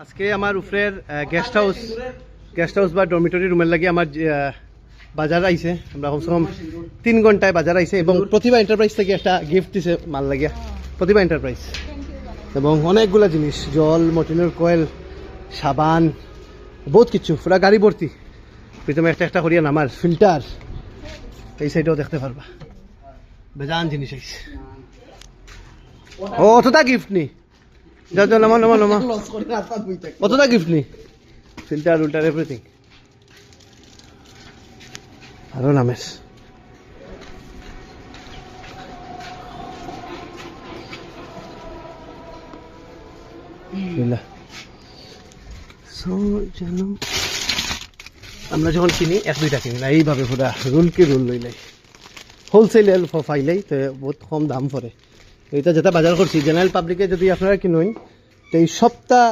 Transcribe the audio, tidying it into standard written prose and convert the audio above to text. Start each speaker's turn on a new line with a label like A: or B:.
A: আজকে আমার উপরের গেস্ট হাউস বা ডরমিটরি রুমের লাগে আমার বাজার আইছে। আমরা কমসে কম 3 ঘন্টায় বাজার আইছে এবং প্রতিভা এন্টারপ্রাইজ থেকে একটা গিফট দিছে মাল লাগিয়া, প্রতিভা এন্টারপ্রাইজ, এবং অনেকগুলা জিনিস, জল, মর্টিনের কয়েল, সাবান, বহুত কিছু, পুরা গাড়ি ভর্তি। প্রথমে একটা একটা করিয়া নামার ফিল্টার, এই সাইডেও দেখতে পারবা বেজান জিনিস আইছে। ও অতটা গিফট নি, যা যা নামা নামা নামা, অতটা গিফট নি, ফিল্টার উল্টার এভরিথিং আরো নামের। আমরা যখন কিনি 1-2টা কিনি না, এইভাবে পুরা রুল কি রুল লইলাই, হোলসেল ফাইলাই তো বহুত কম দাম পড়ে। এটা যেটা বাজার করছি জেনারেল পাবলিকে যদি আপনারা কিনুন তো এই সপ্তাহ